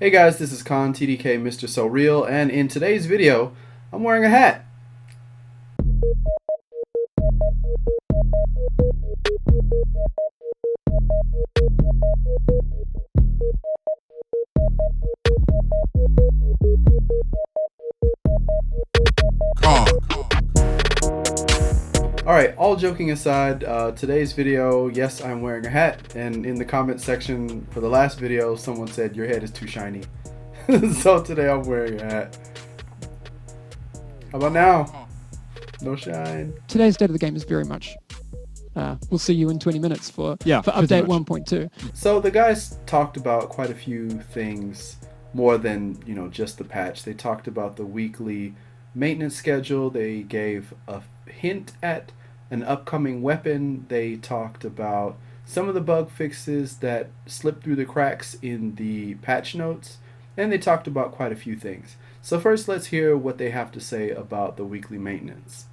Hey guys, this is Khan TDK Mr. So Real, and in today's video, I'm wearing a hat. Khan. Alright, all joking aside, today's video, yes, I'm wearing a hat, and in the comment section for the last video, someone said your head is too shiny. So today I'm wearing a hat. How about now? No shine. Today's state of the game is very much we'll see you in 20 minutes for update 1.2. So the guys talked about quite a few things more than, just the patch. They talked about the weekly maintenance schedule. They gave a hint at an upcoming weapon. They talked about some of the bug fixes that slipped through the cracks in the patch notes. And they talked about quite a few things. So first, let's hear what they have to say about the weekly maintenance.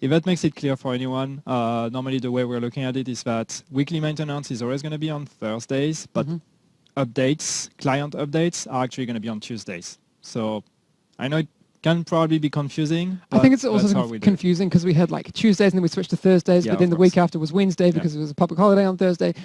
If that makes it clear for anyone, normally the way we're looking at it is that weekly maintenance is always going to be on Thursdays, but updates, client updates, are actually going to be on Tuesdays. So I know it can probably be confusing. I think it's also confusing because we had like Tuesdays and then we switched to Thursdays, but then the week after was Wednesday because it was a public holiday on Thursday.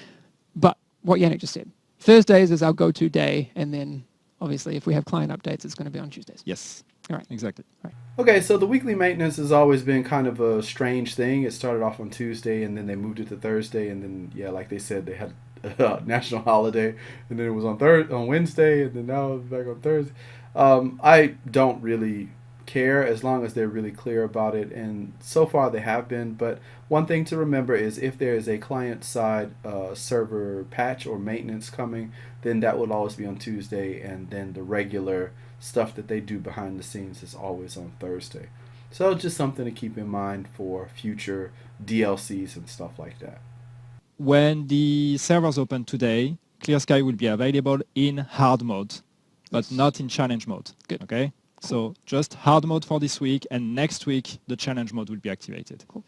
But what Yannick just said, Thursdays is our go-to day, and then obviously if we have client updates, it's going to be on Tuesdays. Yes. All right. Exactly. All right. Okay, so the weekly maintenance has always been kind of a strange thing. It started off on Tuesday, and then they moved it to Thursday, and then, like they said, they had a national holiday, and then it was on Wednesday, and then now it's back on Thursday. I don't really care as long as they're really clear about it, and so far they have been. But one thing to remember is if there is a client-side server patch or maintenance coming, then that will always be on Tuesday, and then the regular stuff that they do behind the scenes is always on Thursday. So just something to keep in mind for future DLCs and stuff like that. When the servers open today, Clear Sky will be available in hard mode, but not in challenge mode. Good. Okay? So just hard mode for this week, and next week the challenge mode will be activated. Cool.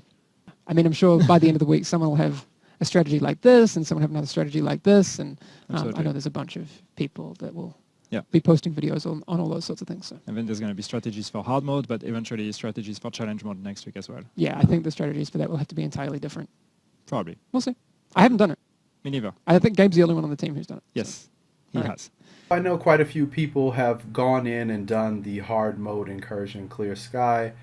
I mean, I'm sure by the end of the week someone will have a strategy like this and someone will have another strategy like this, and I know there's a bunch of people that will be posting videos on all those sorts of things. So. And then there's going to be strategies for hard mode, but eventually strategies for challenge mode next week as well. Yeah, I think the strategies for that will have to be entirely different. Probably. We'll see. I haven't done it. Me neither. I think Gabe's the only one on the team who's done it. Yes, so. he has. I know quite a few people have gone in and done the hard mode incursion Clear Sky.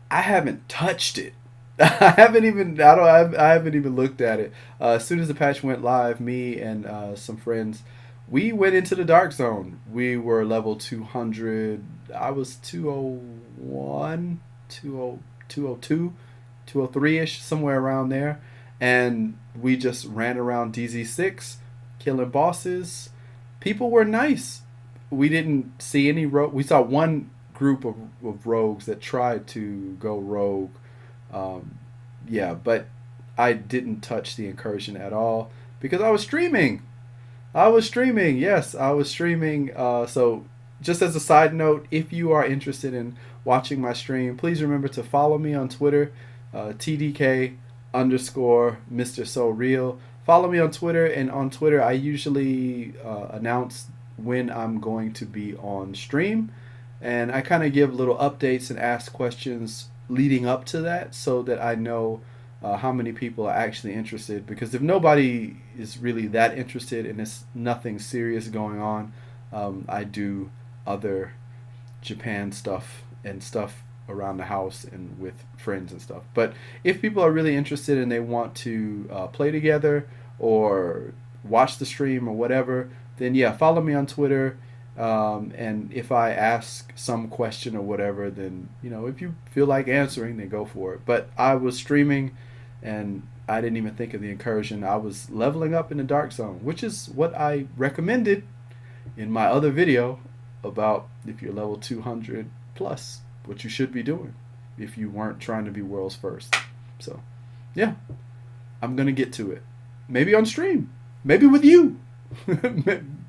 I haven't touched it. I haven't even looked at it. As soon as the patch went live, me and some friends, we went into the dark zone. We were level 200. I was 201, 202, 203-ish, somewhere around there. And we just ran around DZ6, killing bosses. People were nice. We didn't see any rogue. We saw one group of rogues that tried to go rogue. But I didn't touch the incursion at all because I was streaming. Yes, I was streaming. So just as a side note, if you are interested in watching my stream, please remember to follow me on Twitter, TDK_Mr. So Real. Follow me on Twitter, and on Twitter I usually announce when I'm going to be on stream, and I kind of give little updates and ask questions leading up to that so that I know how many people are actually interested, because if nobody is really that interested and it's nothing serious going on, I do other Japan stuff and stuff around the house and with friends and stuff. But if people are really interested and they want to play together or watch the stream or whatever, then follow me on Twitter. And if I ask some question or whatever, then if you feel like answering, then go for it. But I was streaming and I didn't even think of the incursion. I was leveling up in the dark zone, which is what I recommended in my other video about if you're level 200 plus, what you should be doing if you weren't trying to be world's first. So I'm gonna get to it, maybe on stream, maybe with you.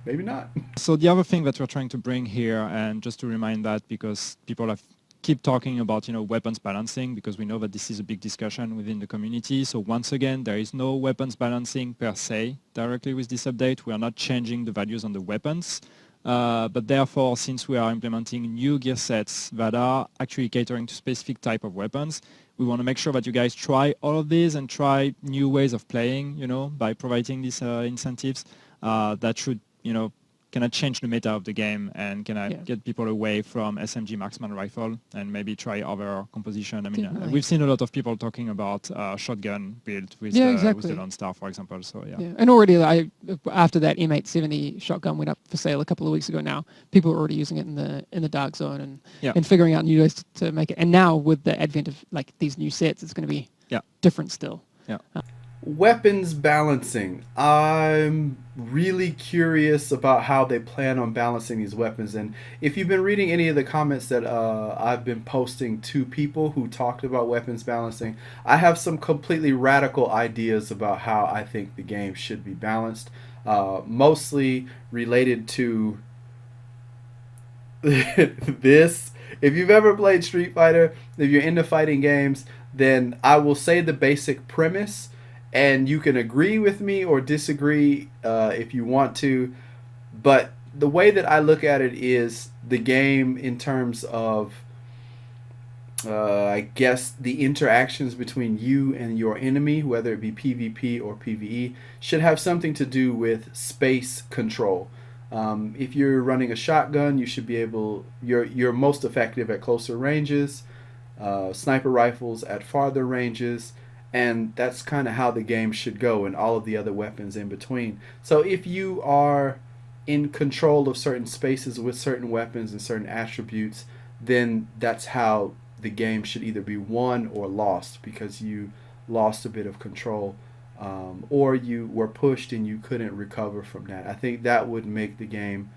Maybe not. So the other thing that we're trying to bring here, and just to remind that because people have keep talking about, weapons balancing, because we know that this is a big discussion within the community. So once again, there is no weapons balancing per se directly with this update. We are not changing the values on the weapons. But therefore, since we are implementing new gear sets that are actually catering to specific type of weapons, we want to make sure that you guys try all of these and try new ways of playing, by providing these incentives that should, kind of change the meta of the game and get people away from SMG marksman rifle and maybe try other composition. I mean, we've seen a lot of people talking about shotgun build with the Lone Star, for example. So yeah. And already, after that M870 shotgun went up for sale a couple of weeks ago now, people were already using it in the dark zone and figuring out new ways to make it. And now with the advent of like these new sets, it's going to be different still. Yeah. Weapons balancing. I'm really curious about how they plan on balancing these weapons. And if you've been reading any of the comments that I've been posting to people who talked about weapons balancing, I have some completely radical ideas about how I think the game should be balanced. Mostly related to this. If you've ever played Street Fighter, if you're into fighting games, then I will say the basic premise, and you can agree with me or disagree if you want to. But the way that I look at it is the game in terms of, I guess, the interactions between you and your enemy, whether it be PvP or PvE, should have something to do with space control. If you're running a shotgun, you should be able, you're most effective at closer ranges, sniper rifles at farther ranges, and that's kind of how the game should go, and all of the other weapons in between. So if you are in control of certain spaces with certain weapons and certain attributes, then that's how the game should either be won or lost, because you lost a bit of control, or you were pushed and you couldn't recover from that. I think that would make the game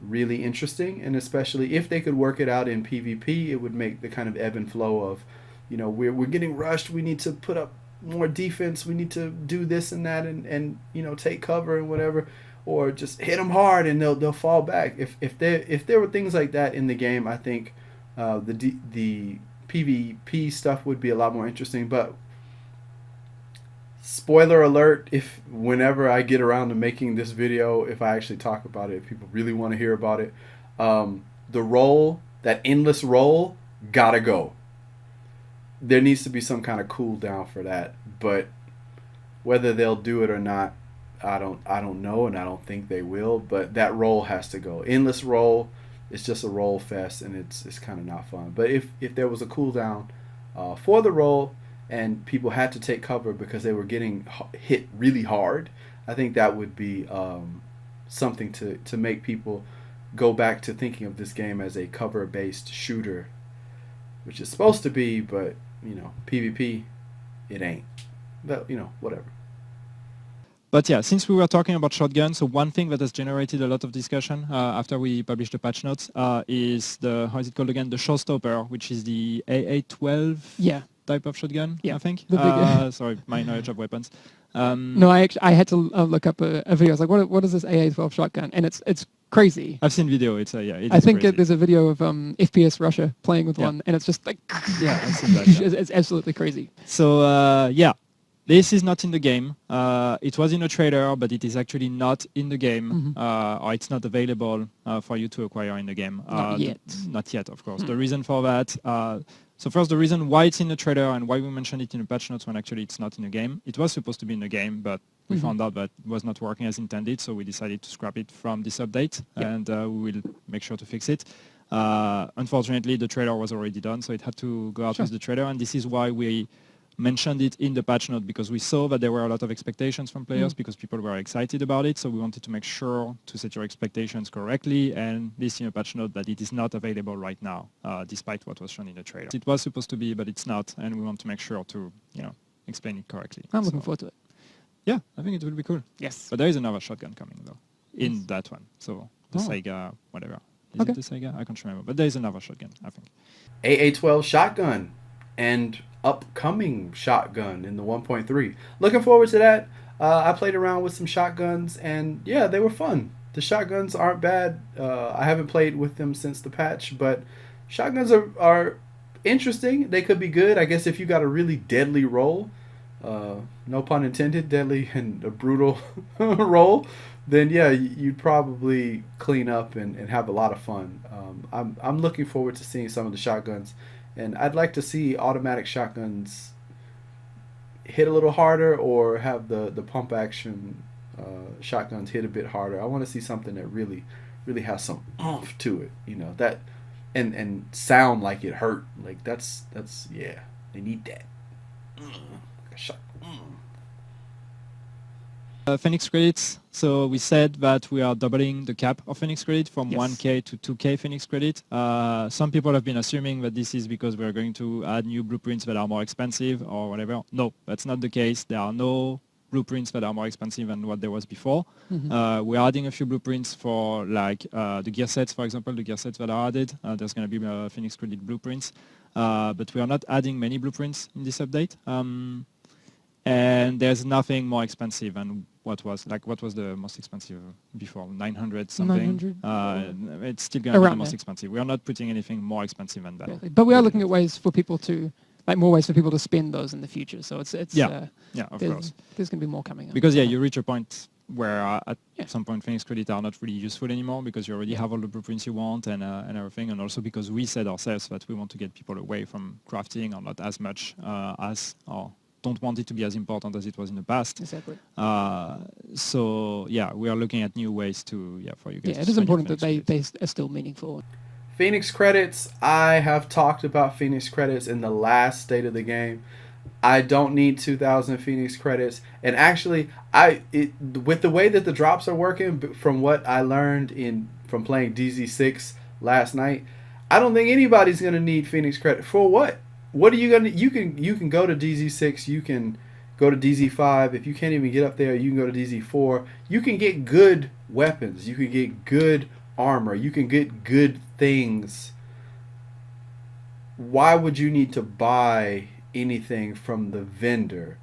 really interesting, and especially if they could work it out in PvP, it would make the kind of ebb and flow of, we're getting rushed, we need to put up more defense, we need to do this and that, and take cover and whatever, or just hit them hard and they'll fall back. If there were things like that in the game, I think the PvP stuff would be a lot more interesting. But spoiler alert, if whenever I get around to making this video, if I actually talk about it, if people really want to hear about it, the roll, that endless roll, gotta go. There needs to be some kind of cooldown for that, but whether they'll do it or not, I don't know, and I don't think they will. But that roll has to go. Endless roll, it's just a roll fest, and it's kind of not fun. But if there was a cooldown for the roll, and people had to take cover because they were getting hit really hard, I think that would be something to make people go back to thinking of this game as a cover-based shooter, which is supposed to be, but PvP, it ain't. But whatever. But yeah, since we were talking about shotguns, so one thing that has generated a lot of discussion after we published the patch notes is how is it called again? The showstopper, which is the AA-12 type of shotgun, I think. Sorry, my knowledge of weapons. No, I had to look up a video. I was like, what is this AA-12 shotgun? And it's crazy. I've seen video. It's I think there's a video of FPS Russia playing with one, and it's just like I've seen that. It's absolutely crazy. So this is not in the game. It was in a trailer, but it is actually not in the game, or it's not available for you to acquire in the game. Not yet. Not yet, of course. The reason for that. So first, the reason why it's in the trailer and why we mentioned it in the patch notes when actually it's not in the game. It was supposed to be in the game, but we found out that it was not working as intended, so we decided to scrap it from this update, and we will make sure to fix it. Unfortunately, the trailer was already done, so it had to go out with the trailer, and this is why we mentioned it in the patch note, because we saw that there were a lot of expectations from players because people were excited about it, so we wanted to make sure to set your expectations correctly and list in a patch note that it is not available right now, despite what was shown in the trailer. It was supposed to be, but it's not, and we want to make sure to explain it correctly. I'm looking forward to it. Yeah, I think it will be cool. Yes. But there is another shotgun coming, though, in that one. So the Sega, whatever. Is it the Sega? I can't remember. But there is another shotgun, I think. AA-12 shotgun and upcoming shotgun in the 1.3. Looking forward to that. I played around with some shotguns, and yeah, they were fun. The shotguns aren't bad. I haven't played with them since the patch, but shotguns are interesting. They could be good. I guess if you got a really deadly roll, no pun intended, deadly and a brutal roll, then yeah, you'd probably clean up and have a lot of fun. I'm looking forward to seeing some of the shotguns, and I'd like to see automatic shotguns hit a little harder or have the pump action shotguns hit a bit harder. I want to see something that really has some oomph to it, that and sound like it hurt. Like that's yeah, they need that. Like a shot. Phoenix credits. So we said that we are doubling the cap of Phoenix credit from Yes. 1K to 2K Phoenix credit. Some people have been assuming that this is because we're going to add new blueprints that are more expensive or whatever. No, that's not the case. There are no blueprints that are more expensive than what there was before. We're adding a few blueprints for like the gear sets, for example, the gear sets that are added. There's going to be Phoenix credit blueprints. But we are not adding many blueprints in this update. And there's nothing more expensive than what was the most expensive before? 900 something. 900? It's still going to be the Around most there. expensive. We are not putting anything more expensive than that. Exactly. But we are looking at ways for people to, like more ways for people to spend those in the future. So it's Yeah, of course. There's going to be more coming up. Because you reach a point where at Yeah. some point Phoenix credit are not really useful anymore because you already have all the blueprints you want and everything, and also because we said ourselves that we want to get people away from crafting or not as much or don't want it to be as important as it was in the past. Exactly. So yeah, we are looking at new ways to for you guys. Yeah, to it is spend your important that Phoenix credits. they are still meaningful. Phoenix credits. I have talked about Phoenix credits in the last state of the game. I don't need 2,000 Phoenix credits, and actually, with the way that the drops are working, from what I learned from playing DZ6 last night, I don't think anybody's gonna need Phoenix credit for what? What are you gonna? You can go to DZ6, you can go to DZ5. If you can't even get up there, you can go to DZ4. You can get good weapons. You can get good armor. You can get good things. Why would you need to buy anything from the vendor?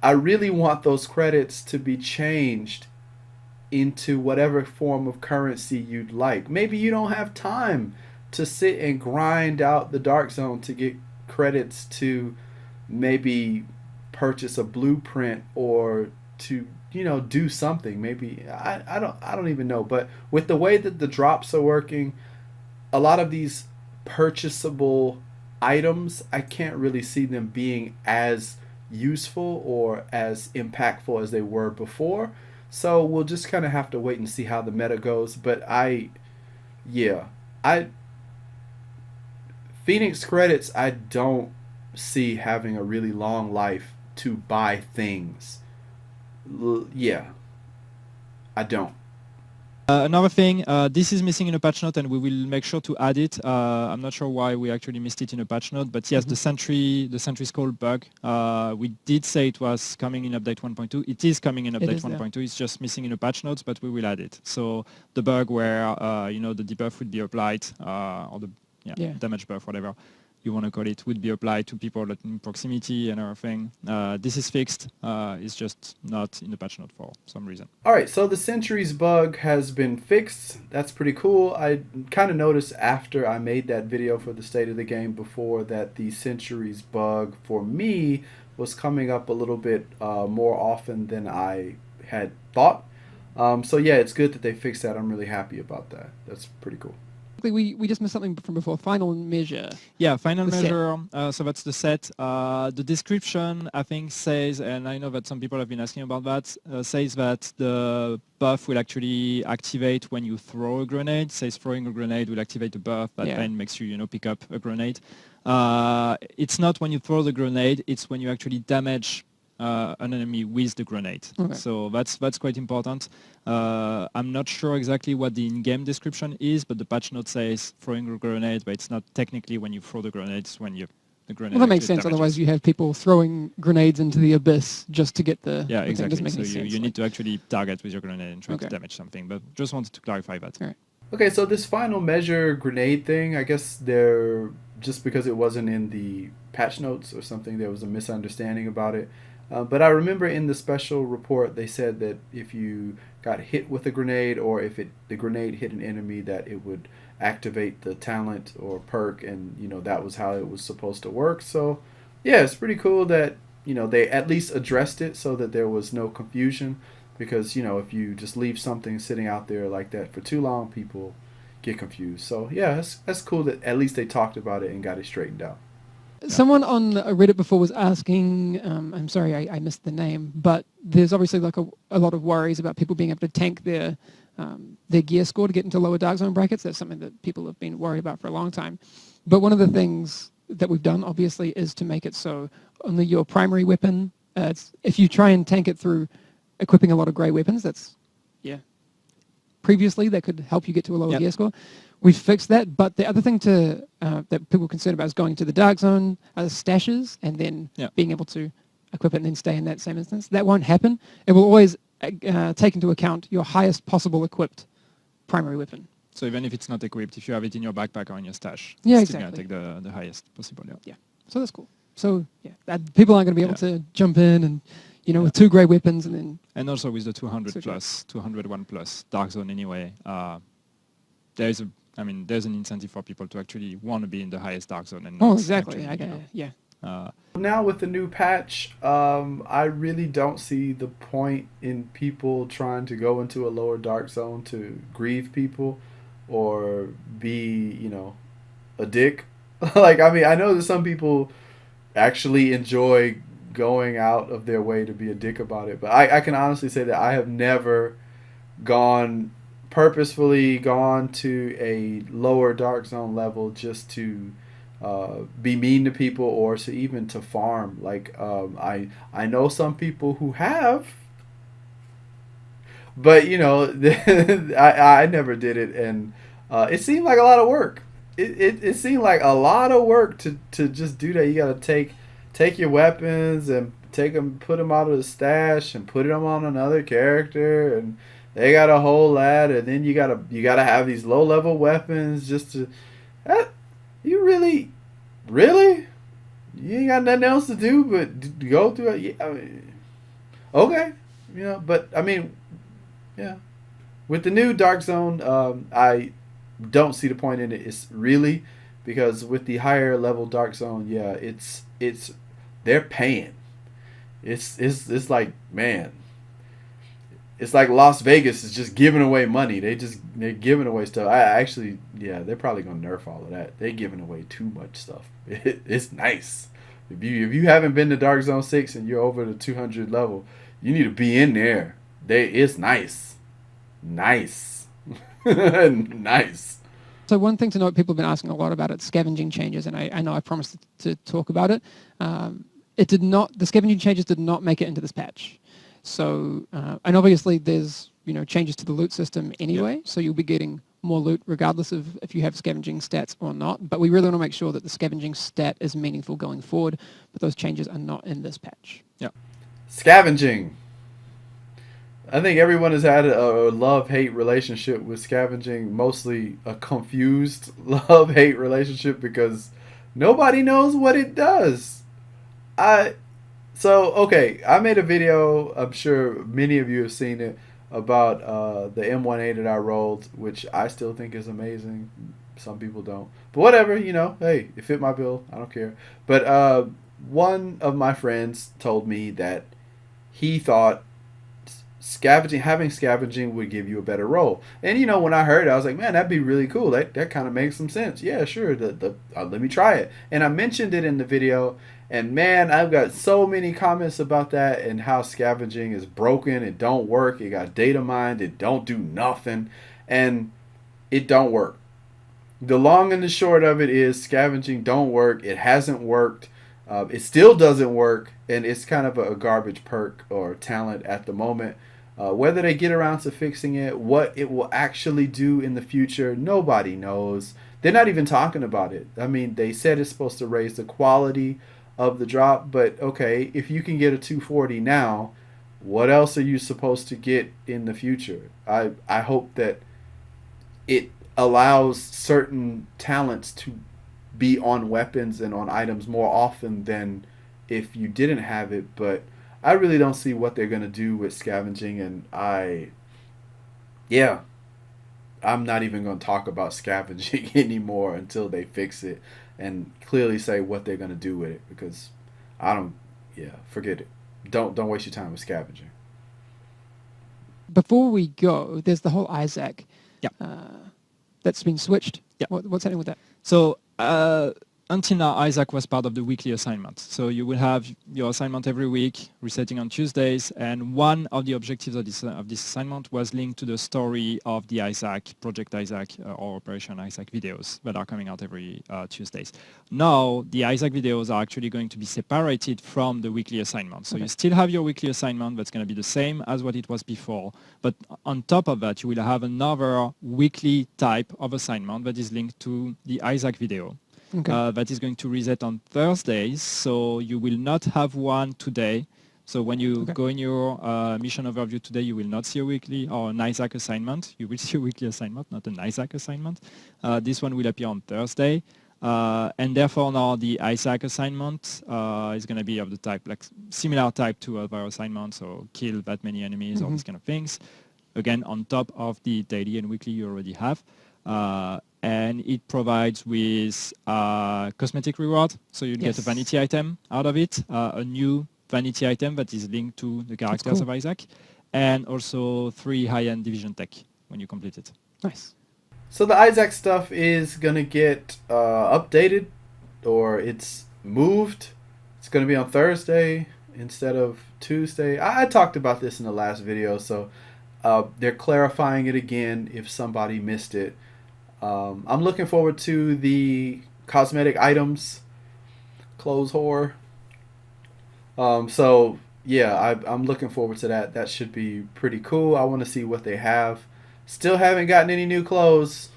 I really want those credits to be changed into whatever form of currency you'd like. Maybe you don't have time to sit and grind out the Dark Zone to get credits to maybe purchase a blueprint or to do something. Maybe I don't even know. But with the way that the drops are working, a lot of these purchasable items, I can't really see them being as useful or as impactful as they were before. So we'll just kind of have to wait and see how the meta goes. But Phoenix credits, I don't see having a really long life to buy things. I don't. Another thing, this is missing in a patch note, and we will make sure to add it. I'm not sure why we actually missed it in a patch note, but yes, the sentry skull bug. We did say it was coming in update 1.2. It is coming in update 1.2. It's just missing in a patch notes, but we will add it. So the bug where the debuff would be applied, or the damage buff, whatever you want to call it, would be applied to people in proximity and everything. This is fixed. It's just not in the patch note for some reason. All right, so the sentries bug has been fixed. That's pretty cool. I kind of noticed after I made that video for the state of the game before that the sentries bug for me was coming up a little bit more often than I had thought. So yeah, it's good that they fixed that. I'm really happy about that. That's pretty cool. We just missed something from before. Final measure. Yeah, final measure. So that's the set. The description, I think, says, and I know that some people have been asking about that, says that the buff will actually activate when you throw a grenade. It says throwing a grenade will activate the buff that then makes you, pick up a grenade. It's not when you throw the grenade. It's when you actually damage an enemy with the grenade. Okay. So that's quite important. I'm not sure exactly what the in-game description is, but the patch note says throwing a grenade, but it's not technically when you throw the grenade, it's when the grenade. Well, that makes sense. Otherwise, you have people throwing grenades into the abyss just to get the. Yeah, exactly. Doesn't make any so sense. You need to actually target with your grenade and try to damage something. But just wanted to clarify that. All right. Okay, so this final measure grenade thing, I guess just because it wasn't in the patch notes or something, there was a misunderstanding about it. But I remember in the special report they said that if you got hit with a grenade, or if the grenade hit an enemy, that it would activate the talent or perk, and that was how it was supposed to work. So yeah, it's pretty cool that they at least addressed it so that there was no confusion, because if you just leave something sitting out there like that for too long, people get confused. So yeah, that's cool that at least they talked about it and got it straightened out. Someone on Reddit before was asking, I'm sorry I missed the name, but there's obviously like a lot of worries about people being able to tank their gear score to get into lower Dark Zone brackets. That's something that people have been worried about for a long time. But one of the things that we've done, obviously, is to make it so only your primary weapon, if you try and tank it through equipping a lot of grey weapons, previously that could help you get to a lower gear score. We've fixed that, but the other thing that people are concerned about is going to the Dark Zone stashes and then being able to equip it and then stay in that same instance. That won't happen. It will always take into account your highest possible equipped primary weapon. So even if it's not equipped, if you have it in your backpack or in your stash, it's still going to take the highest possible. Yeah. So that's cool. So people aren't going to be able to jump in and with 2 grey weapons and then... And also with the 201 plus Dark Zone anyway, there's an incentive for people to actually want to be in the highest Dark Zone. And exactly. Now with the new patch, I really don't see the point in people trying to go into a lower Dark Zone to grieve people or be, a dick. I know that some people actually enjoy going out of their way to be a dick about it, but I can honestly say that I have never purposefully gone to a lower Dark Zone level just to be mean to people or to even to farm. I know some people who have, but I never did it, and it seemed like a lot of work. It seemed like a lot of work to just do that. You got to take your weapons and put them out of the stash and put them on another character, and they got a whole lot, and then you gotta have these low level weapons just to. You really, you ain't got nothing else to do but go through it. Yeah, okay, but with the new Dark Zone, I don't see the point in it. It's really because with the higher level Dark Zone, it's they're paying. It's like, man, it's like Las Vegas is just giving away money. They're giving away stuff. They're probably gonna nerf all of that. They're giving away too much stuff. It's nice. If you haven't been to Dark Zone 6 and you're over the 200 level, you need to be in there. It's nice. Nice. So one thing to note, people have been asking a lot about it, scavenging changes, and I know I promised to talk about it. The scavenging changes did not make it into this patch. So, and obviously there's, changes to the loot system anyway, so you'll be getting more loot regardless of if you have scavenging stats or not. But we really want to make sure that the scavenging stat is meaningful going forward, but those changes are not in this patch. Yeah. Scavenging. I think everyone has had a love-hate relationship with scavenging, mostly a confused love-hate relationship because nobody knows what it does. I made a video, I'm sure many of you have seen it, about the M18 that I rolled, which I still think is amazing. Some people don't. But whatever, hey, it fit my bill. I don't care. But one of my friends told me that he thought having scavenging would give you a better roll. And when I heard it, I was like, man, that'd be really cool. That kind of makes some sense. Yeah, sure. Let me try it. And I mentioned it in the video, and man, I've got so many comments about that and how scavenging is broken. It don't work. It got data mined. It don't do nothing, and it don't work. The long and the short of it is scavenging don't work. It hasn't worked. It still doesn't work, and it's kind of a garbage perk or talent at the moment. Whether they get around to fixing it, what it will actually do in the future, nobody knows. They're not even talking about it. I mean, they said it's supposed to raise the quality of the drop, but okay, if you can get a 240 now, what else are you supposed to get in the future? I hope that it allows certain talents to be on weapons and on items more often than if you didn't have it, but I really don't see what they're gonna do with scavenging, and I'm not even gonna talk about scavenging anymore until they fix it and clearly say what they're gonna do with it, because I don't. Yeah, forget it. Don't waste your time with scavenging. Before we go, there's the whole Isaac. Yeah. That's been switched. Yeah. What's happening with that? So until now, Isaac was part of the weekly assignment. So you will have your assignment every week, resetting on Tuesdays, and one of the objectives of this assignment was linked to the story of the Isaac, Project Isaac, or Operation Isaac videos that are coming out every Tuesdays. Now, the Isaac videos are actually going to be separated from the weekly assignment. So you still have your weekly assignment that's going to be the same as what it was before, but on top of that, you will have another weekly type of assignment that is linked to the Isaac video. Okay. That is going to reset on Thursdays, so you will not have one today. So when you go in your mission overview today, you will not see a weekly or an Isaac assignment. You will see a weekly assignment, not an Isaac assignment. This one will appear on Thursday. And therefore now the Isaac assignment is going to be of the type, like similar type to other assignments, so kill that many enemies, all these kind of things. Again, on top of the daily and weekly you already have. And it provides with cosmetic reward, so you'll get a vanity item out of it, a new vanity item that is linked to the characters of Isaac, and also 3 high-end division tech when you complete it. Nice. So the Isaac stuff is going to get updated, or it's moved. It's going to be on Thursday instead of Tuesday. I talked about this in the last video, so they're clarifying it again if somebody missed it. I'm looking forward to the cosmetic items, clothes whore. So yeah, I'm looking forward to that. That should be pretty cool. I want to see what they have. Still haven't gotten any new clothes,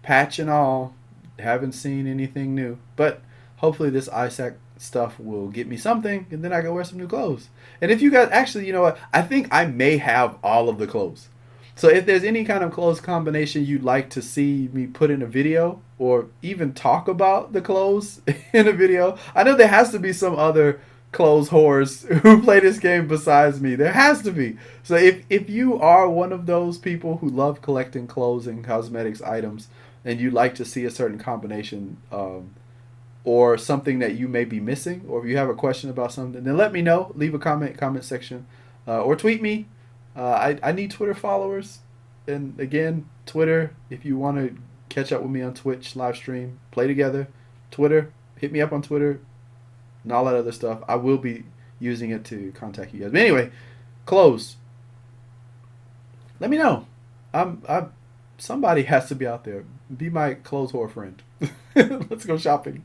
patch and all. Haven't seen anything new, but hopefully this Isaac stuff will get me something, and then I can wear some new clothes. And if you guys, actually, you know what? I think I may have all of the clothes. So if there's any kind of clothes combination you'd like to see me put in a video, or even talk about the clothes in a video, I know there has to be some other clothes whores who play this game besides me. There has to be. So if you are one of those people who love collecting clothes and cosmetics items, and you'd like to see a certain combination, or something that you may be missing, or if you have a question about something, then let me know. Leave a comment section, or tweet me. I need Twitter followers, and again, Twitter, if you want to catch up with me on Twitch live stream, play together, Twitter, hit me up on Twitter, and all that other stuff. I will be using it to contact you guys. But anyway, clothes. Let me know. Somebody has to be out there. Be my clothes whore friend. Let's go shopping.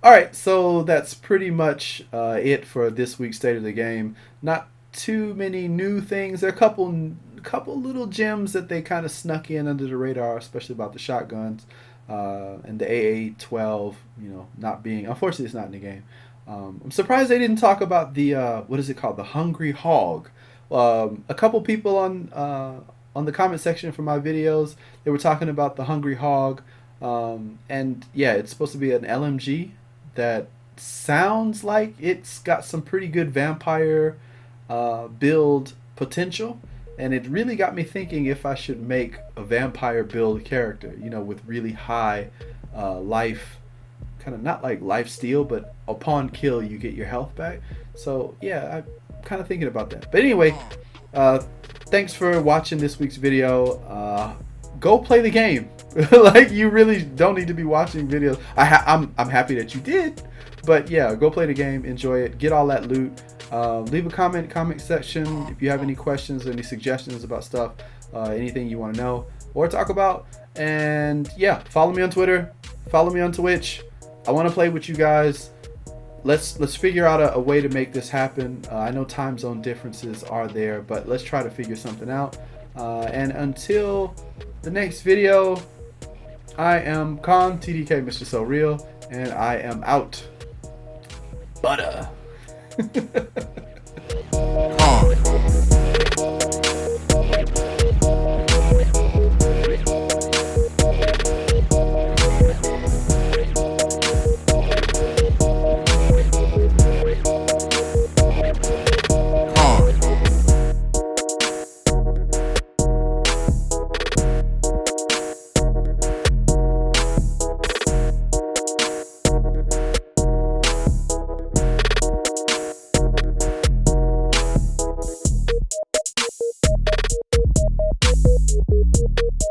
All right, so that's pretty much it for this week's State of the Game. Not too many new things. There are a couple little gems that they kind of snuck in under the radar, especially about the shotguns and the AA-12. You know, not being, unfortunately, it's not in the game. I'm surprised they didn't talk about the what is it called, the Hungry Hog. A couple people on the comment section for my videos, they were talking about the Hungry Hog, and yeah, it's supposed to be an LMG that sounds like it's got some pretty good vampire build potential, and it really got me thinking if I should make a vampire build character, you know, with really high life, kind of not like life steal, but upon kill you get your health back. So yeah, I'm kind of thinking about that. But anyway, thanks for watching this week's video. Go play the game. Like, you really don't need to be watching videos. I'm happy that you did, but yeah, go play the game, enjoy it, get all that loot. Leave a comment section if you have any questions or any suggestions about stuff, anything you want to know or talk about. And yeah, follow me on Twitter, follow me on Twitch. I want to play with you guys. Let's figure out a way to make this happen. I know time zone differences are there, but let's try to figure something out. And until the next video, I am Khan, TDK Mr. So Real, and I am out. Butter.